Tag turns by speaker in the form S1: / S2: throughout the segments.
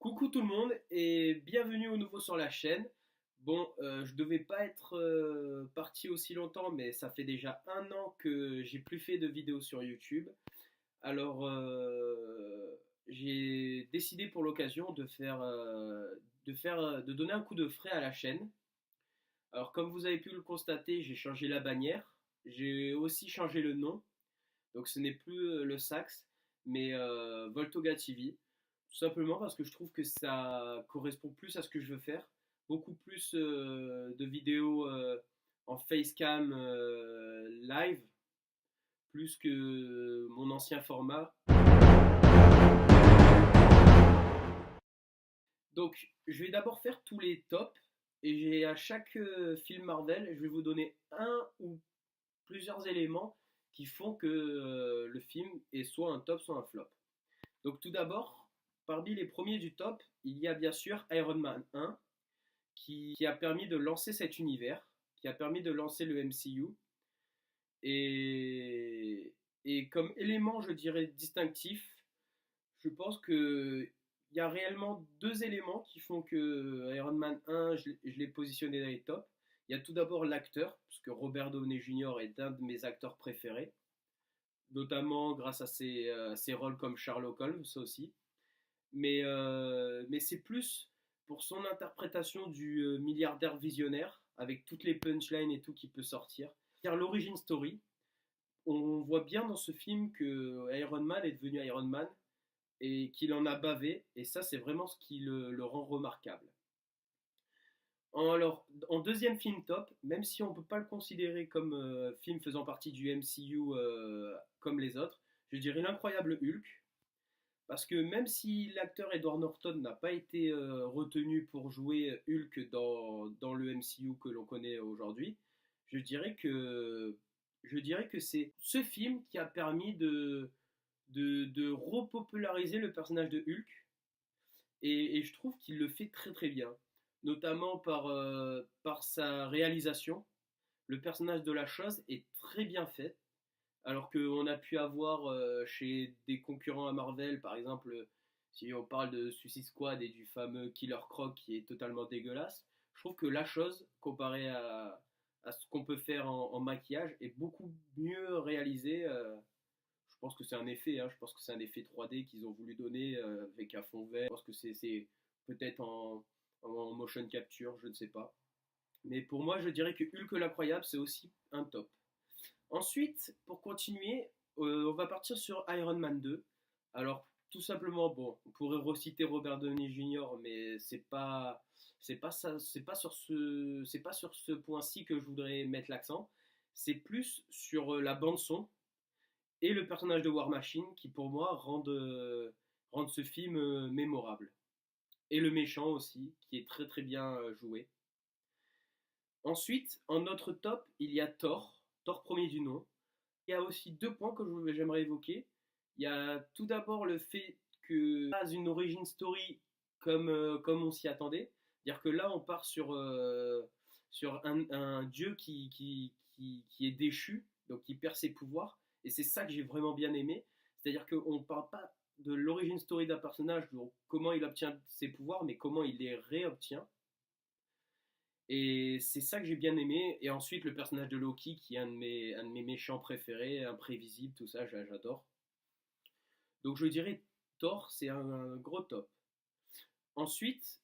S1: Coucou tout le monde et bienvenue au nouveau sur la chaîne. Bon, je devais pas être parti aussi longtemps, mais ça fait déjà un an que j'ai plus fait de vidéos sur YouTube. Alors, j'ai décidé pour l'occasion de donner un coup de frais à la chaîne. Alors, comme vous avez pu le constater, j'ai changé la bannière, j'ai aussi changé le nom. Donc ce n'est plus le Sax, mais Voltoga TV. Tout simplement parce que je trouve que ça correspond plus à ce que je veux faire. Beaucoup plus de vidéos en facecam live, plus que mon ancien format. Donc je vais d'abord faire tous les tops. Et à chaque film Marvel, je vais vous donner un ou plusieurs éléments qui font que le film est soit un top, soit un flop. Donc tout d'abord, parmi les premiers du top, il y a bien sûr Iron Man 1 qui a permis de lancer cet univers, qui a permis de lancer le MCU. Et, et comme élément, je dirais, distinctif, je pense que il y a réellement deux éléments qui font que Iron Man 1, je l'ai positionné dans les tops. Il y a tout d'abord l'acteur, parce que Robert Downey Jr. est un de mes acteurs préférés, notamment grâce à ses rôles comme Sherlock Holmes, ça aussi. Mais c'est plus pour son interprétation du milliardaire visionnaire, avec toutes les punchlines et tout qui peut sortir. Car l'origin story, on voit bien dans ce film que Iron Man est devenu Iron Man et qu'il en a bavé, et ça c'est vraiment ce qui le rend remarquable. Alors, en deuxième film top, même si on ne peut pas le considérer comme film faisant partie du MCU comme les autres, je dirais l'incroyable Hulk, parce que même si l'acteur Edward Norton n'a pas été retenu pour jouer Hulk dans le MCU que l'on connaît aujourd'hui, je dirais que, je dirais que c'est ce film qui a permis de repopulariser le personnage de Hulk. Et je trouve qu'il le fait très très bien, notamment par sa réalisation. Le personnage de la chose est très bien fait. Alors qu'on a pu avoir chez des concurrents à Marvel, par exemple, si on parle de Suicide Squad et du fameux Killer Croc qui est totalement dégueulasse, je trouve que la chose, comparée à ce qu'on peut faire en maquillage, est beaucoup mieux réalisée. Je pense que c'est un effet, hein, je pense que c'est un effet 3D qu'ils ont voulu donner avec un fond vert. Je pense que c'est peut-être en motion capture, je ne sais pas. Mais pour moi, je dirais que Hulk l'incroyable, c'est aussi un top. Ensuite, pour continuer, on va partir sur Iron Man 2. Alors, tout simplement, bon, on pourrait reciter Robert Downey Jr., mais c'est pas sur ce point-ci que je voudrais mettre l'accent. C'est plus sur la bande son et le personnage de War Machine qui, pour moi, rendent ce film mémorable. Et le méchant aussi, qui est très très bien joué. Ensuite, en notre top, il y a Thor, Thor premier du nom. Il y a aussi deux points que j'aimerais évoquer. Il y a tout d'abord le fait que pas une origin story comme on s'y attendait. C'est-à-dire que là, on part sur un dieu qui est déchu, donc qui perd ses pouvoirs. Et c'est ça que j'ai vraiment bien aimé. C'est-à-dire qu'on ne parle pas de l'origin story d'un personnage, donc comment il obtient ses pouvoirs, mais comment il les réobtient. Et c'est ça que j'ai bien aimé. Et ensuite, le personnage de Loki, qui est un de mes méchants préférés, imprévisible, tout ça, j'adore. Donc je dirais Thor, c'est un gros top. Ensuite,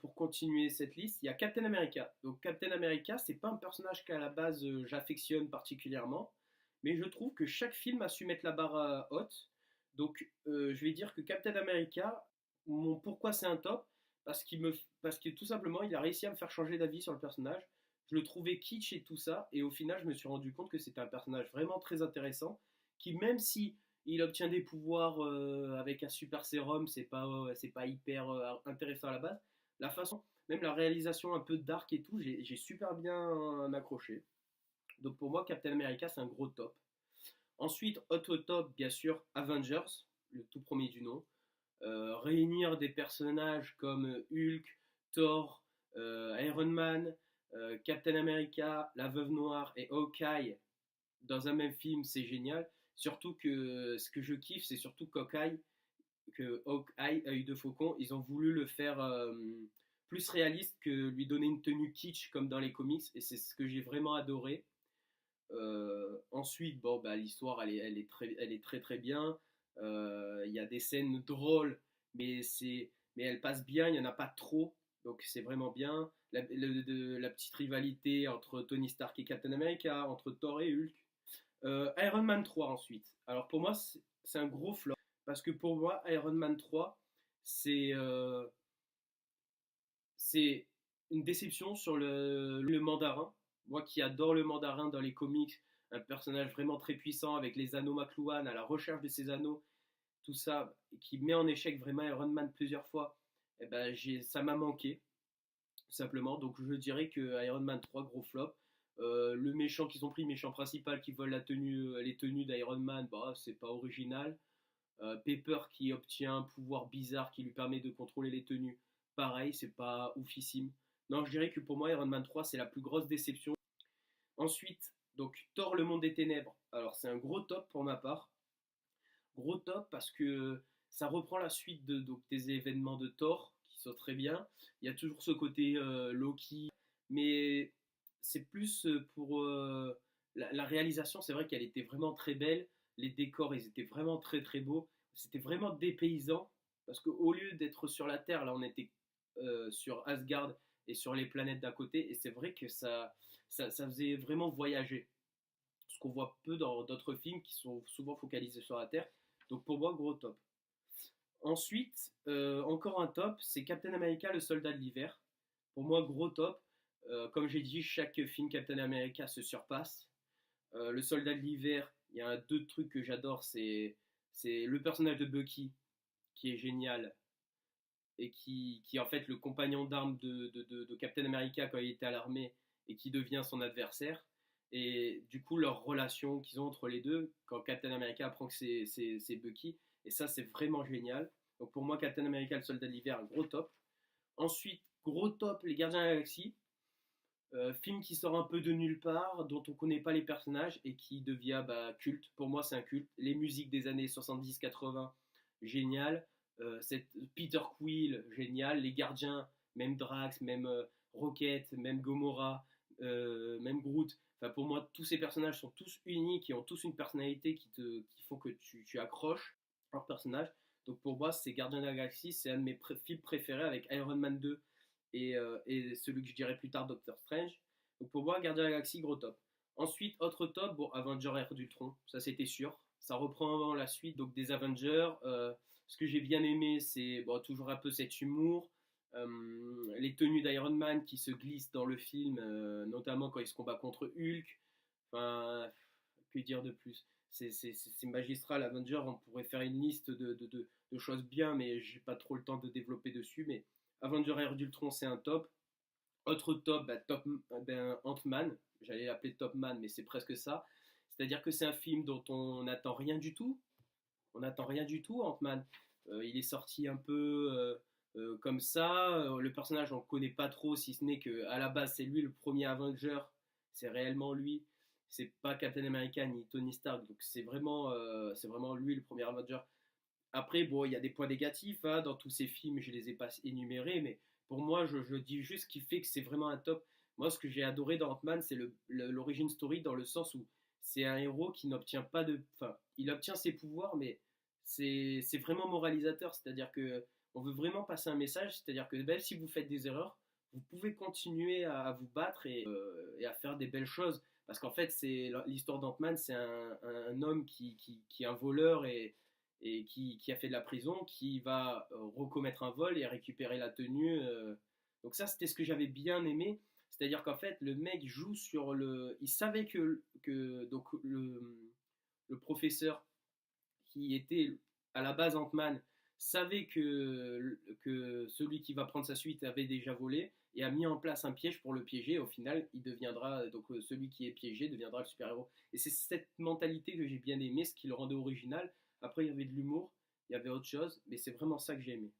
S1: pour continuer cette liste, il y a Captain America. Donc Captain America, c'est pas un personnage qu'à la base j'affectionne particulièrement, mais je trouve que chaque film a su mettre la barre haute. Donc je vais dire que Captain America, pourquoi c'est un top, parce que tout simplement il a réussi à me faire changer d'avis sur le personnage. Je le trouvais kitsch et tout ça, et au final je me suis rendu compte que c'était un personnage vraiment très intéressant, qui même si il obtient des pouvoirs avec un super sérum, c'est pas hyper intéressant à la base. La façon, même la réalisation un peu dark et tout, j'ai super bien accroché. Donc pour moi, Captain America, c'est un gros top. Ensuite, autre top, bien sûr, Avengers, le tout premier du nom. Réunir des personnages comme Hulk, Thor, Iron Man, Captain America, la Veuve Noire et Hawkeye dans un même film, c'est génial. Surtout que ce que je kiffe, c'est surtout qu'Hawkeye, que Hawkeye, œil de faucon, ils ont voulu le faire plus réaliste que lui donner une tenue kitsch comme dans les comics, et c'est ce que j'ai vraiment adoré. Ensuite, bon, bah, l'histoire, elle est très très bien. Il y a des scènes drôles, mais elles passent bien, il n'y en a pas trop, donc c'est vraiment bien. La petite rivalité entre Tony Stark et Captain America, entre Thor et Hulk. Iron Man 3 ensuite. Alors pour moi, c'est un gros flop, parce que pour moi, Iron Man 3, c'est c'est une déception sur le mandarin. Moi qui adore le mandarin dans les comics, un personnage vraiment très puissant avec les anneaux McLuhan, à la recherche de ses anneaux, tout ça, qui met en échec vraiment Iron Man plusieurs fois, eh ben, ça m'a manqué, tout simplement. Donc je dirais que Iron Man 3, gros flop. Le méchant qu'ils ont pris, méchant principal qui vole les tenues d'Iron Man, bah, c'est pas original. Pepper qui obtient un pouvoir bizarre qui lui permet de contrôler les tenues, pareil, c'est pas oufissime. Non, je dirais que pour moi, Iron Man 3, c'est la plus grosse déception. Ensuite, donc Thor, le monde des ténèbres. Alors, c'est un gros top pour ma part. Gros top parce que ça reprend la suite donc, des événements de Thor qui sont très bien. Il y a toujours ce côté Loki, mais c'est plus pour la réalisation. C'est vrai qu'elle était vraiment très belle. Les décors, ils étaient vraiment très très beaux. C'était vraiment dépaysant parce qu'au lieu d'être sur la Terre, là on était sur Asgard et sur les planètes d'à côté. Et c'est vrai que ça faisait vraiment voyager. Ce qu'on voit peu dans d'autres films qui sont souvent focalisés sur la Terre. Donc pour moi, gros top. Ensuite, encore un top, c'est Captain America, le soldat de l'hiver. Pour moi, gros top. Comme j'ai dit, chaque film Captain America se surpasse. Le soldat de l'hiver, il y a deux trucs que j'adore, c'est le personnage de Bucky, qui est génial, et qui est en fait le compagnon d'armes de Captain America quand il était à l'armée, et qui devient son adversaire. Et du coup, leur relation qu'ils ont entre les deux, quand Captain America apprend que c'est Bucky, et ça, c'est vraiment génial. Donc pour moi, Captain America, le soldat de l'hiver, un gros top. Ensuite, gros top, Les Gardiens de la Galaxie. Film qui sort un peu de nulle part, dont on ne connaît pas les personnages et qui devient bah, culte. Pour moi, c'est un culte. Les musiques des années 70-80, génial. Peter Quill, génial. Les gardiens, même Drax, même Rocket, même Gamora, même Groot. Enfin, pour moi, tous ces personnages sont tous uniques et ont tous une personnalité qui font que tu accroches leur personnage. Donc pour moi, c'est Gardien de la Galaxie, c'est un de mes films préférés avec Iron Man 2 et celui que je dirais plus tard, Doctor Strange. Donc pour moi, Gardien de la Galaxie, gros top. Ensuite, autre top, bon, Avenger Ère d'Ultron, ça c'était sûr. Ça reprend la suite donc, des Avengers. Ce que j'ai bien aimé, c'est bon, toujours un peu cet humour. Les tenues d'Iron Man qui se glissent dans le film, notamment quand il se combat contre Hulk. Enfin, que dire de plus, c'est magistral. Avenger, on pourrait faire une liste de choses bien, mais j'ai pas trop le temps de développer dessus. Mais Avenger Ère d'Ultron, c'est un top. Autre top, Ant-Man. J'allais l'appeler Top Man, mais c'est presque ça. C'est-à-dire que c'est un film dont on n'attend rien du tout. On n'attend rien du tout, Ant-Man. Il est sorti un peu comme ça. Le personnage, on ne le connaît pas trop, si ce n'est qu'à la base, c'est lui le premier Avenger. C'est réellement lui. C'est pas Captain America ni Tony Stark. Donc c'est vraiment lui le premier Avenger. Après, bon, il y a des points négatifs hein, dans tous ces films, je les ai pas énumérés, mais pour moi, je dis juste ce qui fait que c'est vraiment un top. Moi, ce que j'ai adoré dans Ant-Man, c'est l'origin story dans le sens où c'est un héros qui n'obtient pas de. Enfin, il obtient ses pouvoirs, mais c'est vraiment moralisateur, c'est-à-dire que on veut vraiment passer un message, c'est-à-dire que même si vous faites des erreurs, vous pouvez continuer à vous battre et à faire des belles choses. Parce qu'en fait, c'est l'histoire d'Ant-Man, c'est un homme qui est un voleur et qui a fait de la prison, qui va recommettre un vol et récupérer la tenue. Donc ça, c'était ce que j'avais bien aimé. C'est-à-dire qu'en fait, le mec joue sur le... Il savait que donc le professeur qui était à la base Ant-Man savait que celui qui va prendre sa suite avait déjà volé et a mis en place un piège pour le piéger. Au final, il deviendra donc celui qui est piégé deviendra le super-héros. Et c'est cette mentalité que j'ai bien aimé, ce qui le rendait original. Après, il y avait de l'humour, il y avait autre chose, mais c'est vraiment ça que j'ai aimé.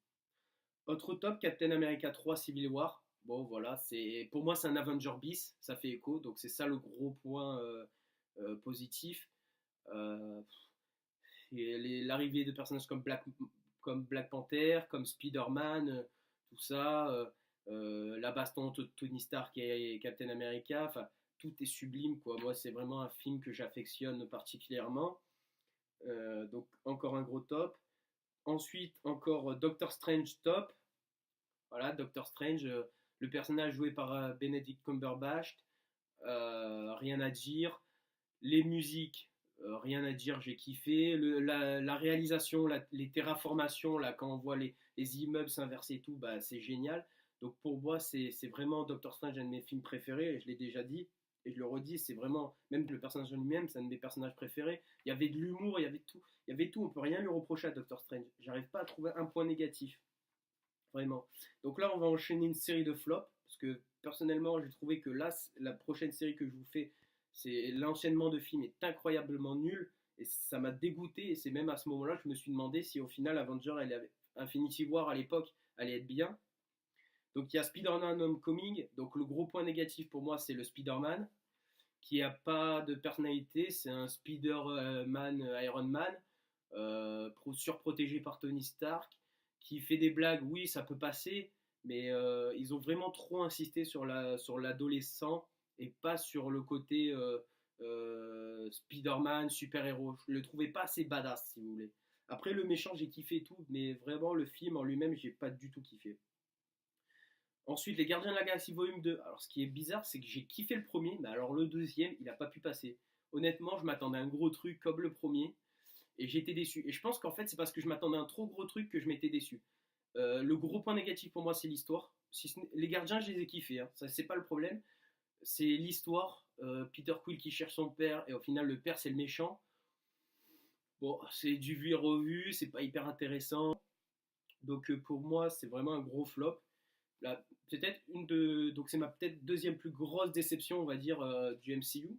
S1: Autre top, Captain America 3 Civil War. Bon, voilà, pour moi, c'est un Avenger bis, ça fait écho, donc c'est ça le gros point positif. Euh, L'arrivée de personnages comme Black Panther, comme Spider-Man, tout ça, la baston entre Tony Stark et Captain America, enfin, tout est sublime, quoi. Moi, c'est vraiment un film que j'affectionne particulièrement. Donc, encore un gros top. Ensuite, encore Doctor Strange top. Voilà, Doctor Strange, le personnage joué par Benedict Cumberbatch, rien à dire. Les musiques, rien à dire, j'ai kiffé. La réalisation, les terraformations, là, quand on voit les immeubles s'inverser et tout, bah, c'est génial. Donc pour moi, c'est vraiment Doctor Strange, un de mes films préférés, et je l'ai déjà dit, et je le redis, c'est vraiment, même le personnage en lui-même, c'est un de mes personnages préférés. Il y avait de l'humour, il y avait tout, on peut rien lui reprocher à Doctor Strange. J'arrive pas à trouver un point négatif, vraiment. Donc là, on va enchaîner une série de flops, parce que personnellement, j'ai trouvé que là, la prochaine série que je vous fais, c'est l'enchaînement de films est incroyablement nul, et ça m'a dégoûté, et c'est même à ce moment-là que je me suis demandé si au final Infinity War à l'époque allait être bien. Donc il y a Spider-Man Homecoming, donc le gros point négatif pour moi c'est le Spider-Man, qui n'a pas de personnalité, c'est un Spider-Man Iron Man, surprotégé par Tony Stark, qui fait des blagues, oui, ça peut passer, mais ils ont vraiment trop insisté sur l'adolescent et pas sur le côté Spider-Man, super-héros. Je le trouvais pas assez badass, si vous voulez. Après, le méchant, j'ai kiffé tout, mais vraiment, le film en lui-même, j'ai pas du tout kiffé. Ensuite, Les Gardiens de la Galaxie Volume 2. Alors, ce qui est bizarre, c'est que j'ai kiffé le premier, mais alors le deuxième, il n'a pas pu passer. Honnêtement, je m'attendais à un gros truc comme le premier, et j'ai été déçu. Et je pense qu'en fait, c'est parce que je m'attendais à un trop gros truc que je m'étais déçu. Le gros point négatif pour moi, c'est l'histoire. Les gardiens, je les ai kiffés, hein. Ça, c'est pas le problème. C'est l'histoire. Peter Quill qui cherche son père, et au final, le père, c'est le méchant. Bon, c'est du vu et revu, c'est pas hyper intéressant. Donc, pour moi, c'est vraiment un gros flop. Là, peut-être donc c'est ma peut-être deuxième plus grosse déception, on va dire, du MCU.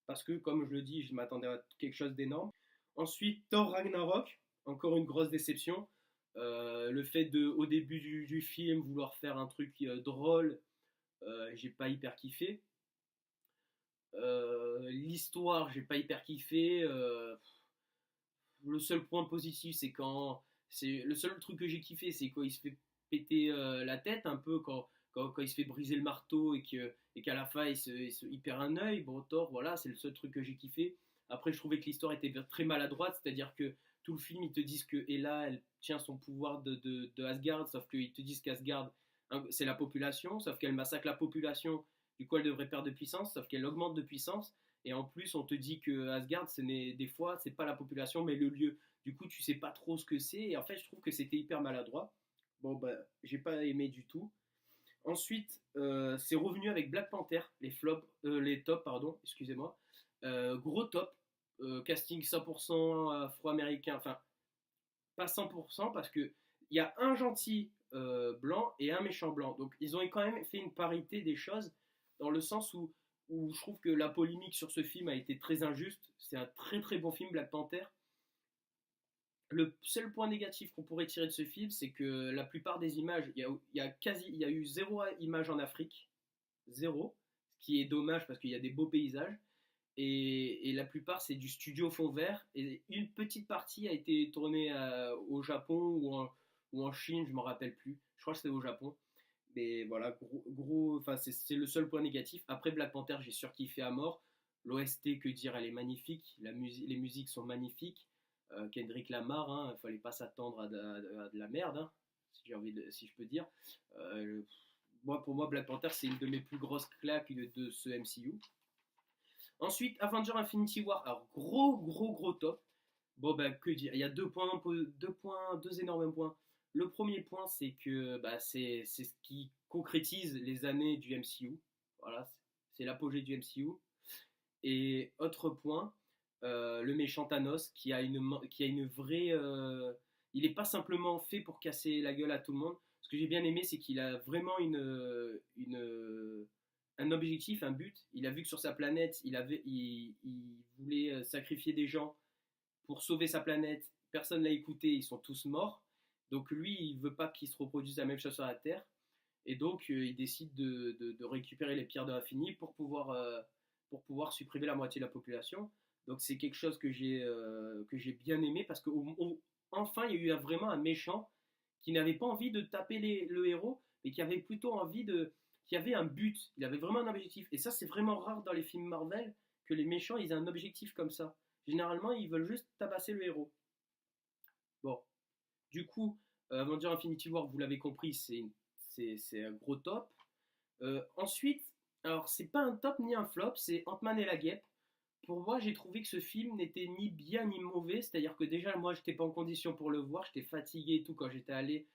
S1: Parce que, comme je le dis, je m'attendais à quelque chose d'énorme. Ensuite, Thor Ragnarok, encore une grosse déception. Le fait au début du film, vouloir faire un truc drôle, j'ai pas hyper kiffé. L'histoire, j'ai pas hyper kiffé. Le seul point positif, c'est quand. Le seul truc que j'ai kiffé, c'est quand il se fait péter la tête, un peu, quand il se fait briser le marteau et qu'à la fin, il perd un œil. Bon, Thor, voilà, c'est le seul truc que j'ai kiffé. Après, je trouvais que l'histoire était très maladroite, c'est-à-dire que tout le film, ils te disent que Hela, elle tient son pouvoir de Asgard, sauf qu'ils te disent qu'Asgard, hein, c'est la population, sauf qu'elle massacre la population, du coup, elle devrait perdre de puissance, sauf qu'elle augmente de puissance. Et en plus, on te dit que Asgard, des fois, c'est pas la population, mais le lieu. Du coup, tu sais pas trop ce que c'est. Et en fait, je trouve que c'était hyper maladroit. Bon, bah, j'ai pas aimé du tout. Ensuite, c'est revenu avec Black Panther, les tops, pardon, excusez-moi. Gros top, casting 100% afro-américain, enfin, pas 100% parce que il y a un gentil blanc et un méchant blanc. Donc, ils ont quand même fait une parité des choses dans le sens où je trouve que la polémique sur ce film a été très injuste. C'est un très très bon film, Black Panther. Le seul point négatif qu'on pourrait tirer de ce film, c'est que la plupart des images, il y a eu zéro image en Afrique, zéro, ce qui est dommage parce qu'il y a des beaux paysages. Et la plupart, c'est du studio fond vert. Et une petite partie a été tournée au Japon ou en Chine, je ne m'en rappelle plus. Je crois que c'était au Japon. Mais voilà, c'est le seul point négatif. Après Black Panther, j'ai surkiffé à mort. L'OST, que dire, elle est magnifique. Les musiques sont magnifiques. Kendrick Lamar, hein, il fallait pas s'attendre à de la merde, hein, si je peux dire. Euh, pour moi, Black Panther, c'est une de mes plus grosses claques de ce MCU. Ensuite, Avenger Infinity War. Alors, gros top. Bon, bah, que dire. Il y a deux énormes points. Le premier point, c'est que bah, c'est ce qui concrétise les années du MCU. Voilà, c'est l'apogée du MCU. Et autre point, le méchant Thanos qui a une vraie. Il n'est pas simplement fait pour casser la gueule à tout le monde. Ce que j'ai bien aimé, c'est qu'il a vraiment un objectif, un but. Il a vu que sur sa planète, il voulait sacrifier des gens pour sauver sa planète. Personne l'a écouté, ils sont tous morts. Donc lui, il veut pas qu'il se reproduise la même chose sur la Terre. Et donc, il décide de récupérer les pierres de l'infini pour pouvoir supprimer la moitié de la population. Donc c'est quelque chose que j'ai bien aimé parce que enfin il y a eu vraiment un méchant qui n'avait pas envie de taper le héros, mais qui avait plutôt envie de, qui avait un but, il avait vraiment un objectif. Et ça c'est vraiment rare dans les films Marvel que les méchants ils aient un objectif comme ça. Généralement ils veulent juste tabasser le héros. Bon, du coup, Avengers Infinity War, vous l'avez compris, c'est un gros top. Ensuite, alors c'est pas un top ni un flop, c'est Ant-Man et la Guêpe. Pour moi, j'ai trouvé que ce film n'était ni bien ni mauvais, c'est-à-dire que déjà, moi, j'étais pas en condition pour le voir, j'étais fatigué et tout quand j'étais allé,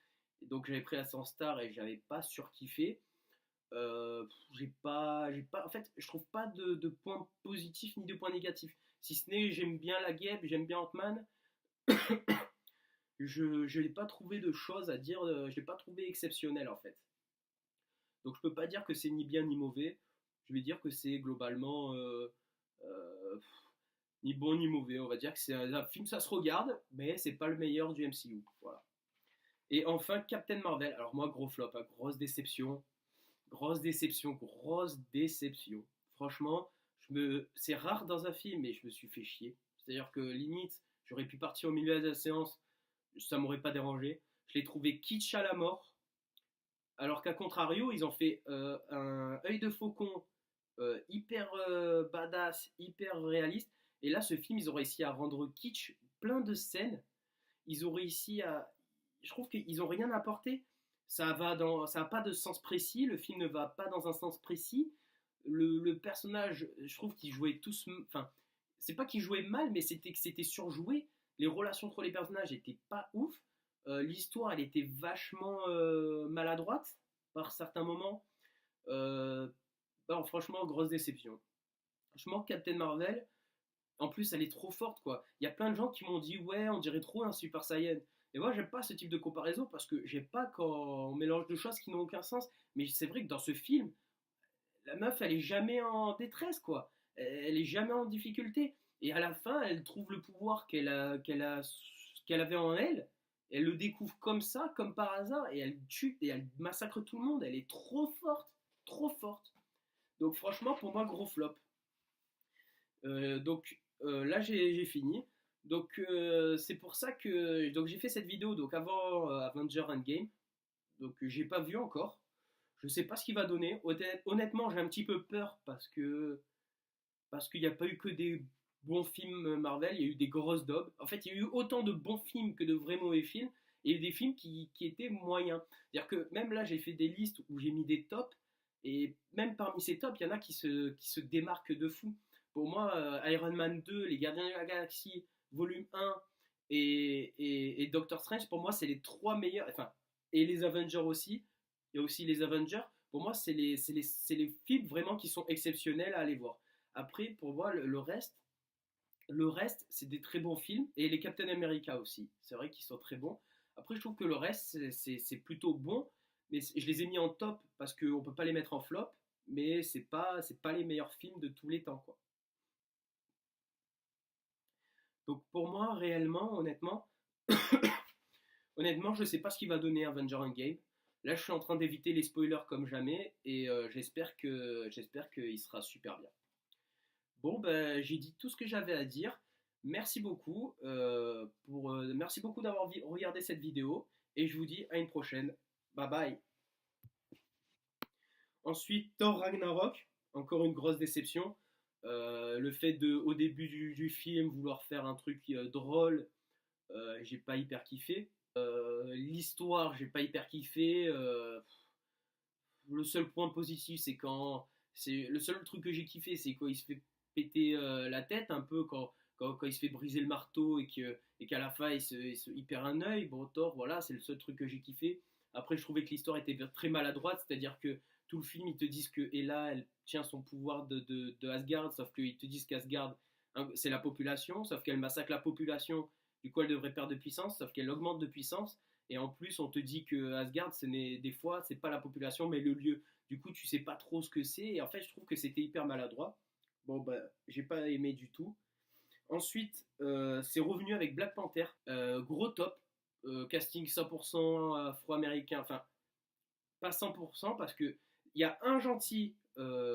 S1: donc j'avais pris la 100 stars et j'avais pas surkiffé. En fait, je trouve pas de points positifs ni de points négatifs. Si ce n'est, j'aime bien la Guêpe, j'aime bien Ant-Man, je n'ai pas trouvé de choses à dire, je l'ai pas trouvé exceptionnel en fait. Donc je peux pas dire que c'est ni bien ni mauvais, je vais dire que c'est globalement euh, ni bon ni mauvais. On va dire que c'est un film, ça se regarde, mais c'est pas le meilleur du MCU. Voilà. Et enfin, Captain Marvel. Alors moi, gros flop, hein, grosse déception, grosse déception, grosse déception. Franchement, c'est rare dans un film, mais je me suis fait chier. C'est-à-dire que limite, j'aurais pu partir au milieu de la séance, ça m'aurait pas dérangé. Je l'ai trouvé kitsch à la mort. Alors qu'à contrario, ils ont fait un œil de faucon hyper badass, hyper réaliste. Et là, ce film, ils ont réussi à rendre kitsch plein de scènes. Ils ont réussi à. Je trouve qu'ils n'ont rien apporté. Ça n'a pas de sens précis. Le film ne va pas dans un sens précis. Le personnage, je trouve qu'ils jouaient tous. Enfin, c'est pas qu'ils jouaient mal, mais c'était surjoué. Les relations entre les personnages étaient pas ouf. L'histoire, elle était vachement maladroite par certains moments. Euh, bon, franchement, grosse déception. Franchement, Captain Marvel, en plus, elle est trop forte, quoi. Il y a plein de gens qui m'ont dit, ouais, on dirait trop un Super Saiyan. Et moi, j'aime pas ce type de comparaison parce que j'aime pas quand on mélange deux choses qui n'ont aucun sens. Mais c'est vrai que dans ce film, la meuf, elle est jamais en détresse, quoi. Elle est jamais en difficulté. Et à la fin, elle trouve le pouvoir qu'elle avait en elle. Elle le découvre comme ça, comme par hasard, et elle tue et elle massacre tout le monde. Elle est trop forte, trop forte. Donc franchement, pour moi, gros flop. Là, j'ai fini. Donc c'est pour ça que donc j'ai fait cette vidéo donc avant Avenger Endgame. Donc j'ai pas vu encore. Je sais pas ce qu'il va donner. Honnêtement, j'ai un petit peu peur parce qu'il n'y a pas eu que des bons films Marvel, il y a eu des grosses daubes. En fait, il y a eu autant de bons films que de vrais mauvais films, et il y a eu des films qui étaient moyens. C'est-à-dire que même là, j'ai fait des listes où j'ai mis des tops, et même parmi ces tops, il y en a qui se démarquent de fou. Pour moi, Iron Man 2, Les Gardiens de la Galaxie, volume 1 et Doctor Strange, pour moi, c'est les trois meilleurs. Enfin, et les Avengers aussi. Il y a aussi les Avengers. Pour moi, c'est les films vraiment qui sont exceptionnels à aller voir. Après, pour moi, le reste, c'est des très bons films. Et les Captain America aussi. C'est vrai qu'ils sont très bons. Après, je trouve que le reste, c'est plutôt bon. Mais je les ai mis en top parce qu'on ne peut pas les mettre en flop. Mais c'est pas les meilleurs films de tous les temps, quoi. Donc pour moi, réellement, honnêtement, je ne sais pas ce qu'il va donner Avenger Endgame. Là, je suis en train d'éviter les spoilers comme jamais. Et j'espère qu'il sera super bien. Bon, ben, j'ai dit tout ce que j'avais à dire. Merci beaucoup, merci beaucoup d'avoir regardé cette vidéo et je vous dis à une prochaine. Bye bye. Ensuite, Thor Ragnarok, encore une grosse déception. Le fait de, au début du film, vouloir faire un truc drôle, j'ai pas hyper kiffé. L'histoire, j'ai pas hyper kiffé. Le seul point positif, c'est quand. C'est le seul truc que j'ai kiffé, c'est quand il se fait péter la tête un peu, quand il se fait briser le marteau et qu'à la fin il perd un œil. Bon, Thor, voilà, c'est le seul truc que j'ai kiffé. Après, je trouvais que l'histoire était très maladroite, c'est-à-dire que tout le film, ils te disent que Ella, elle tient son pouvoir de Asgard, sauf qu'ils te disent qu'Asgard, hein, c'est la population, sauf qu'elle massacre la population, du coup elle devrait perdre de puissance, sauf qu'elle augmente de puissance. Et en plus, on te dit que Asgard, des fois, c'est pas la population, mais le lieu. Du coup, tu sais pas trop ce que c'est. Et en fait, je trouve que c'était hyper maladroit. Bon, bah, j'ai pas aimé du tout. Ensuite, c'est revenu avec Black Panther. Gros top. Casting 100% afro-américain. Enfin, pas 100% parce que il y a un gentil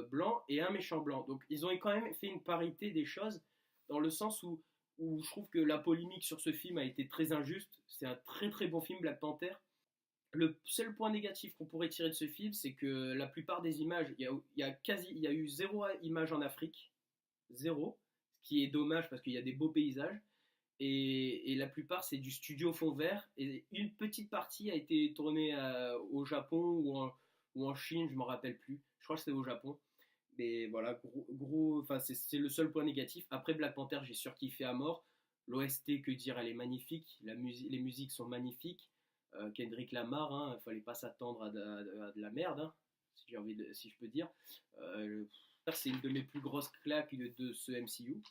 S1: blanc et un méchant blanc. Donc, ils ont quand même fait une parité des choses. dans le sens où je trouve que la polémique sur ce film a été très injuste. C'est un très très bon film, Black Panther. Le seul point négatif qu'on pourrait tirer de ce film, c'est que la plupart des images, il y a eu zéro image en Afrique, zéro, ce qui est dommage parce qu'il y a des beaux paysages. Et la plupart, c'est du studio fond vert. Et une petite partie a été tournée au Japon ou en Chine, je ne m'en rappelle plus. Je crois que c'était au Japon. Mais voilà, enfin, c'est le seul point négatif. Après Black Panther, j'ai surkiffé à mort. L'OST, que dire, elle est magnifique. Les musiques sont magnifiques. Kendrick Lamar, hein, il fallait pas s'attendre à de la merde, hein, si je peux dire. C'est une de mes plus grosses claques de ce MCU.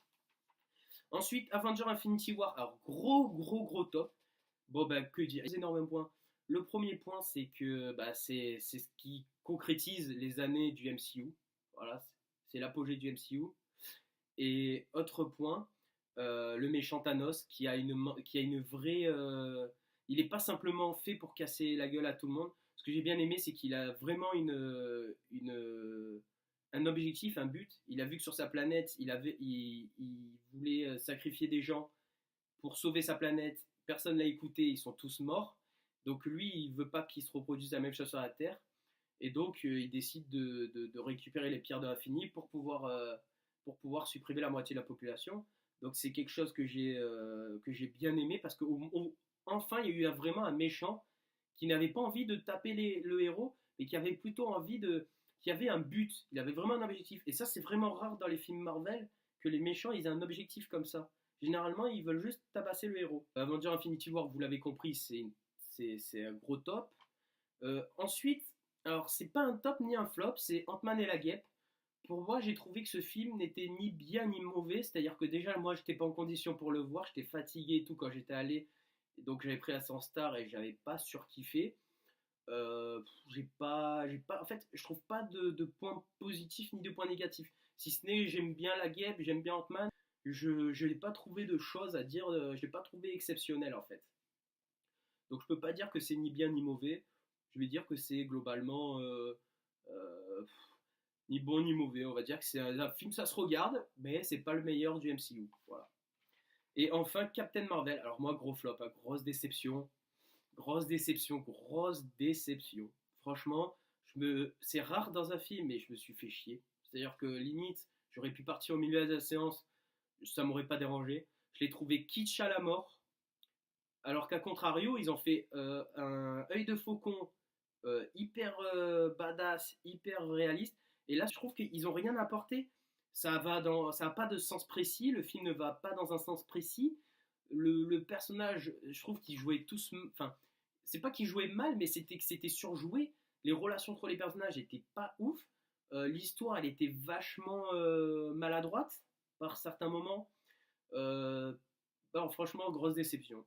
S1: Ensuite, Avenger Infinity War, alors gros top. Bon, bah, que dire, énormément de points. Le premier point, c'est que c'est ce qui concrétise les années du MCU. Voilà, c'est l'apogée du MCU. Et autre point, le méchant Thanos qui a une vraie. Il n'est pas simplement fait pour casser la gueule à tout le monde. Ce que j'ai bien aimé, c'est qu'il a vraiment un objectif, un but. Il a vu que sur sa planète, il voulait sacrifier des gens pour sauver sa planète. Personne l'a écouté, ils sont tous morts. Donc lui, il veut pas qu'il se reproduise la même chose sur la Terre. Et donc, il décide de récupérer les pierres de l'infini pour pouvoir supprimer la moitié de la population. Donc c'est quelque chose que j'ai bien aimé parce qu'enfin, il y a eu vraiment un méchant qui n'avait pas envie de taper le héros, mais qui avait plutôt qui avait un but, il avait vraiment un objectif. Et ça, c'est vraiment rare dans les films Marvel que les méchants, ils aient un objectif comme ça. Généralement, ils veulent juste tabasser le héros. Avenger Infinity War, vous l'avez compris, c'est un gros top. Ensuite, alors c'est pas un top ni un flop, c'est Ant-Man et la Guêpe. Pour moi, j'ai trouvé que ce film n'était ni bien ni mauvais, c'est-à-dire que déjà, moi, j'étais pas en condition pour le voir, j'étais fatigué et tout quand j'étais allé, donc j'avais pris la séance star et j'avais pas surkiffé. En fait, je trouve pas de points positifs ni de points négatifs. Si ce n'est, j'aime bien la Guêpe, j'aime bien Ant-Man, je n'ai pas trouvé de choses à dire, je l'ai pas trouvé exceptionnel en fait. Donc je peux pas dire que c'est ni bien ni mauvais, je vais dire que c'est globalement ni bon ni mauvais. On va dire que c'est un film, ça se regarde, mais c'est pas le meilleur du MCU. Voilà. Et enfin, Captain Marvel. Alors moi, gros flop, hein, grosse déception. Grosse déception, grosse déception. Franchement, c'est rare dans un film, mais je me suis fait chier. C'est-à-dire que limite, j'aurais pu partir au milieu de la séance, ça m'aurait pas dérangé. Je l'ai trouvé kitsch à la mort. Alors qu'à contrario, ils ont fait un œil de faucon hyper badass, hyper réaliste. Et là, je trouve qu'ils n'ont rien apporté. Ça n'a pas de sens précis. Le film ne va pas dans un sens précis. Le personnage, je trouve qu'ils jouaient tous. Enfin, c'est pas qu'ils jouaient mal, mais c'était surjoué. Les relations entre les personnages n'étaient pas ouf. L'histoire, elle était vachement maladroite par certains moments. Franchement, grosse déception.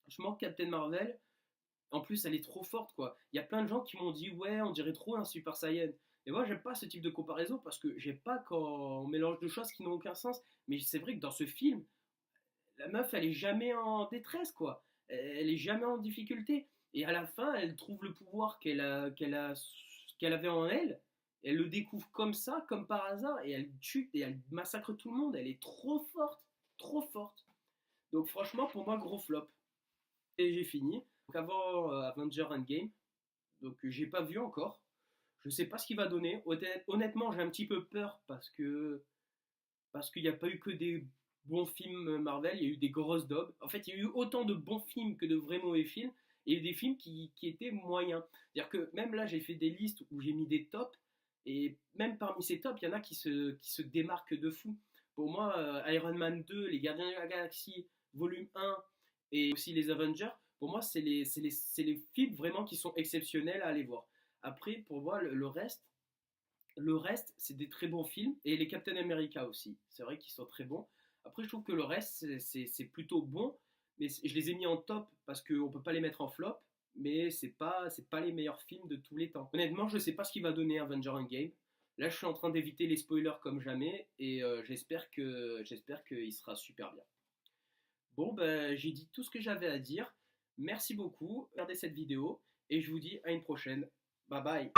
S1: Franchement, Captain Marvel, en plus, elle est trop forte, quoi. Il y a plein de gens qui m'ont dit, ouais, on dirait trop un Super Saiyan. Et moi, j'aime pas ce type de comparaison parce que j'aime pas quand on mélange deux choses qui n'ont aucun sens. Mais c'est vrai que dans ce film, la meuf, elle est jamais en détresse, quoi. Elle est jamais en difficulté. Et à la fin, elle trouve le pouvoir qu'elle avait en elle. Elle le découvre comme ça, comme par hasard, et elle tue et elle massacre tout le monde. Elle est trop forte, trop forte. Donc franchement, pour moi, gros flop. Et j'ai fini. Donc avant Avenger Endgame, donc j'ai pas vu encore. Je sais pas ce qu'il va donner. Honnêtement, j'ai un petit peu peur parce qu'il n'y a pas eu que des bons films Marvel, il y a eu des grosses daubes. En fait, il y a eu autant de bons films que de vrais mauvais films, et il y a eu des films qui étaient moyens. C'est-à-dire que même là, j'ai fait des listes où j'ai mis des tops, et même parmi ces tops, il y en a qui se démarquent de fou. Pour moi, Iron Man 2, Les Gardiens de la Galaxie, volume 1, et aussi les Avengers, pour moi, c'est les films vraiment qui sont exceptionnels à aller voir. Après, pour moi, le reste, c'est des très bons films. Et les Captain America aussi. C'est vrai qu'ils sont très bons. Après, je trouve que le reste, c'est plutôt bon. Mais je les ai mis en top parce qu'on ne peut pas les mettre en flop. Mais c'est pas les meilleurs films de tous les temps. Honnêtement, je ne sais pas ce qu'il va donner Avenger Endgame. Là, je suis en train d'éviter les spoilers comme jamais. Et j'espère qu'il sera super bien. Bon, ben, j'ai dit tout ce que j'avais à dire. Merci beaucoup. Regardez cette vidéo. Et je vous dis à une prochaine. Bye bye.